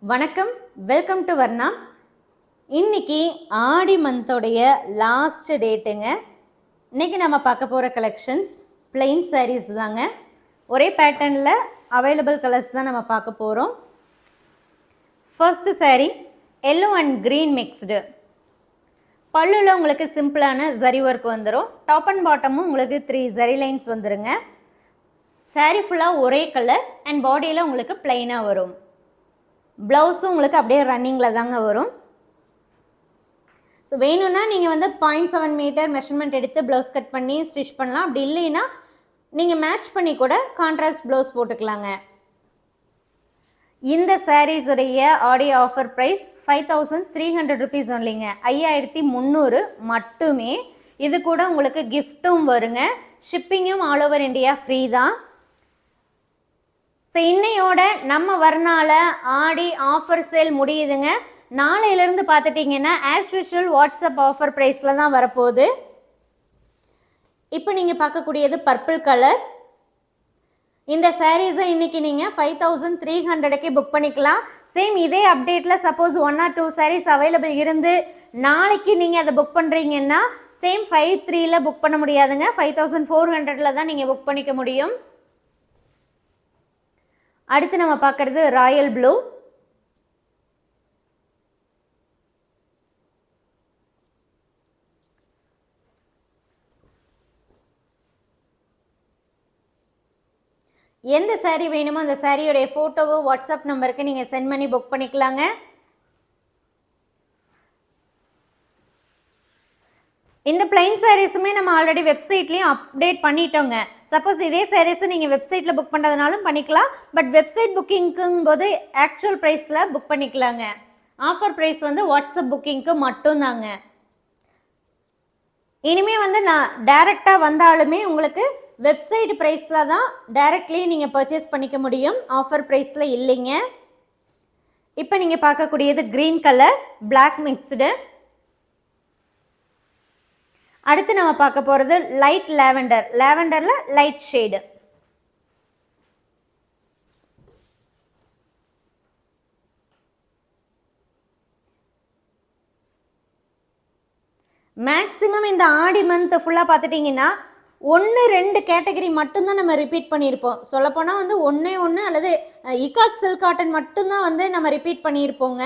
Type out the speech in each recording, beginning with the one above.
வணக்கம், welcome to Varna. இன்னைக்கு ஆடி மந்தோடைய last டேட்டுங்க. இன்னைக்கு நம்ம பார்க்க போகிற கலெக்ஷன்ஸ் பிளெயின் சாரீஸ் தாங்க. ஒரே பேட்டர்னில் அவைலபிள் கலர்ஸ் தான் நம்ம பார்க்க போகிறோம். First sari yellow and green mixed. பல்லுல உங்களுக்கு சிம்பிளான ஜரி ஒர்க் வந்துடும். டாப் அண்ட் பாட்டமும் உங்களுக்கு 3 ஜரி லைன்ஸ் வந்துடுங்க. சாரீ ஃபுல்லாக ஒரே கலர் அண்ட் பாடியில் உங்களுக்கு பிளெயினாக வரும். ப்ளவுஸும் உங்களுக்கு அப்படியே ரன்னிங்கில் தாங்க வரும். ஸோ வேணும்னா நீங்கள் 0.7 மீட்டர் மெஷர்மெண்ட் எடுத்து ப்ளவுஸ் கட் பண்ணி ஸ்டிச் பண்ணலாம். அப்படி இல்லைன்னா நீங்கள் மேட்ச் பண்ணி கூட கான்ட்ராஸ்ட் ப்ளவுஸ் போட்டுக்கலாங்க. இந்த சாரீஸுடைய ஆடியோ ஆஃபர் ப்ரைஸ் 5300 ருபீஸ் ஒன்லிங்க. 5300 மட்டுமே. இது கூட உங்களுக்கு கிஃப்ட்டும் வருங்க. ஷிப்பிங்கும் ஆல் ஓவர் இந்தியா ஃப்ரீ தான். ஸோ இன்னையோட நம்ம வர்ணால ஆடி ஆஃபர் சேல் முடியுதுங்க. நாளையிலேருந்து பார்த்துட்டிங்கன்னா ஆஸ் யூஷுவல் வாட்ஸ்அப் ஆஃபர் ப்ரைஸில் தான் வரப்போகுது. இப்போ நீங்கள் பார்க்கக்கூடியது பர்பிள் கலர். இந்த சாரீஸை இன்றைக்கி நீங்கள் 5300க்கே புக் பண்ணிக்கலாம். சேம் இதே அப்டேட்டில் சப்போஸ் 1 or 2 சாரீஸ் அவைலபிள் இருந்து நாளைக்கு நீங்கள் அதை புக் பண்ணுறீங்கன்னா சேம் 53ல் புக் பண்ண முடியாதுங்க. 5400ல் தான் நீங்கள் புக் பண்ணிக்க முடியும். அடுத்து நம்ம பார்க்குறது ராயல் ப்ளூ. எந்த சாரீ வேணுமோ அந்த சாரியோடைய ஃபோட்டோவோ வாட்ஸ்அப் நம்பருக்கு நீங்கள் சென்ட் பண்ணி புக் பண்ணிக்கலாங்க. இந்த பிளைன் சாரீஸுமே நம்ம ஆல்ரெடி வெப்சைட்லேயும் அப்டேட் பண்ணிட்டோங்க. சப்போஸ் இதே சாரீஸை நீங்கள் வெப்சைட்டில் புக் பண்ணுறதுனாலும் பண்ணிக்கலாம். பட் வெப்சைட் புக்கிங்க்கும் போது ஆக்சுவல் ப்ரைஸில் புக் பண்ணிக்கலாங்க. ஆஃபர் ப்ரைஸ் வாட்ஸ்அப் புக்கிங்க்கு மட்டும்தாங்க. இனிமேல் நான் டைரெக்டாக வந்தாலுமே உங்களுக்கு வெப்சைட் ப்ரைஸில் தான் டைரெக்ட்லி நீங்கள் பர்ச்சேஸ் பண்ணிக்க முடியும். ஆஃபர் ப்ரைஸில் இல்லைங்க. இப்போ நீங்கள் பார்க்கக்கூடியது க்ரீன் கலர் பிளாக் மிக்ஸ்டு. அடுத்து நம்ம பார்க்க போகிறது லைட் லாவெண்டர். லாவெண்டரில் லைட் ஷேடு. மேக்ஸிமம் இந்த ஆடி மந்த் ஃபுல்லாக பார்த்துட்டிங்கன்னா 1-2 கேட்டகரி மட்டும்தான் நம்ம ரிப்பீட் பண்ணியிருப்போம். சொல்லப்போனால் 1 அல்லது இக்காட் சில்க் காட்டன் மட்டும்தான் நம்ம ரிப்பீட் பண்ணியிருப்போங்க.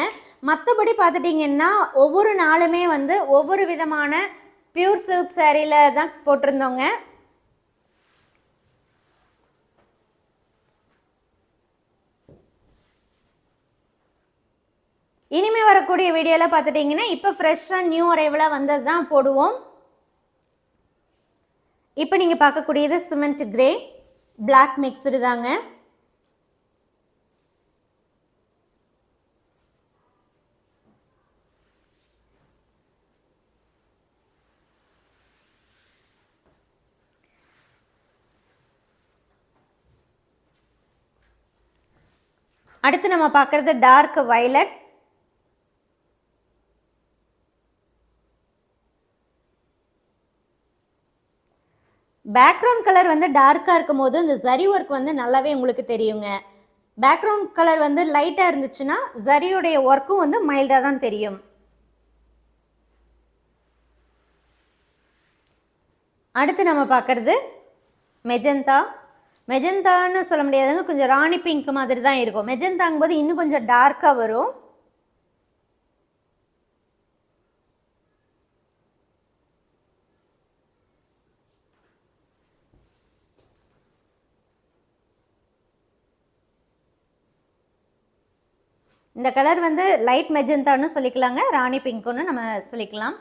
மற்றபடி பார்த்துட்டிங்கன்னா ஒவ்வொரு நாளுமே ஒவ்வொரு விதமான பியூர் சில்க் சாரியில் தான் போட்டிருந்தோங்க. இனிமேல் வரக்கூடிய வீடியோவில் பார்த்துட்டிங்கன்னா இப்போ ஃப்ரெஷ்ஷாக நியூ அரைவலாக வந்தது தான் போடுவோம். இப்போ நீங்கள் பார்க்கக்கூடியது சிமெண்ட் கிரே பிளாக் மிக்ஸ்டு தாங்க. அடுத்து நம்ம பார்க்குறது டார்க் வயலட். பேக்ரவுண்ட் கலர் டார்க்காக இருக்கும் போது இந்த ஜரி ஒர்க் நல்லாவே உங்களுக்கு தெரியுங்க. பேக்ரவுண்ட் கலர் லைட்டாக இருந்துச்சுன்னா ஜரியுடைய ஒர்க்கும் மைல்டாக தான் தெரியும். அடுத்து நம்ம பார்க்குறது மெஜந்தா. மெஜந்தான்னு சொல்ல முடியாதுங்க, கொஞ்சம் ராணி பிங்க் மாதிரி தான் இருக்கும். மெஜந்தாங்கும் போது இன்னும் கொஞ்சம் டார்க்காக வரும். இந்த கலர் லைட் மெஜந்தான்னு சொல்லிக்கலாங்க, ராணி பிங்க்குன்னு நம்ம சொல்லிக்கலாம்.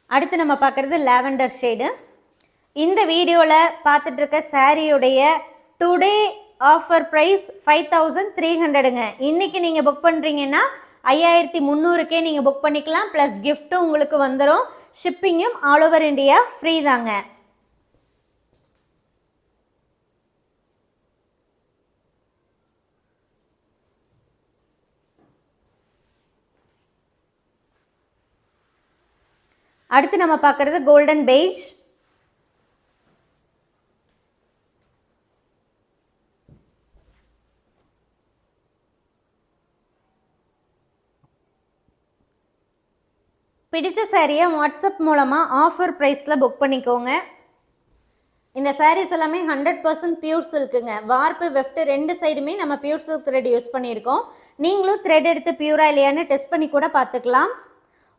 அடுத்து நம்ம பார்க்குறது லாவெண்டர் ஷேடு. இந்த வீடியோவில் பார்த்துட்டு இருக்க சாரியுடைய டுடே ஆஃபர் ப்ரைஸ் 5300ங்க. இன்றைக்கி நீங்கள் புக் பண்ணுறீங்கன்னா 5300க்கே நீங்கள் புக் பண்ணிக்கலாம். ப்ளஸ் கிஃப்ட்டும் உங்களுக்கு வந்துடும். ஷிப்பிங்கும் ஆல் ஓவர் இந்தியா ஃப்ரீ தாங்க. அடுத்து நம்ம பார்க்குறது கோல்டன் பெய்ஜ். பிடிச்ச சாரியை வாட்ஸ்அப் மூலமாக ஆஃபர் ப்ரைஸில் புக் பண்ணிக்கோங்க. இந்த சாரீஸ் எல்லாமே 100% பியூர் சில்க்குங்க. வார்ப்பு வெஃப்ட் ரெண்டு சைடுமே நம்ம பியூர் சில்க் த்ரெட் யூஸ் பண்ணியிருக்கோம். நீங்களும் த்ரெட் எடுத்து பியூரா இல்லையான்னு டெஸ்ட் பண்ணி கூட பார்த்துக்கலாம்.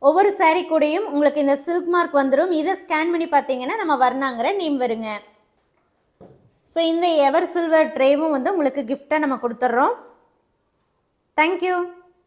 ஒவ்வொரு சாரீ கூடயும் உங்களுக்கு இந்த சில்க் மார்க் வந்துடும். இதை ஸ்கேன் பண்ணி பார்த்தீங்கன்னா நம்ம வர்ணாங்கிற நேம் வருங்க. ஸோ இந்த எவர் சில்வர் ட்ரேவும் வந்து உங்களுக்கு கிஃப்டாக நம்ம கொடுத்துட்றோம். தேங்க்யூ.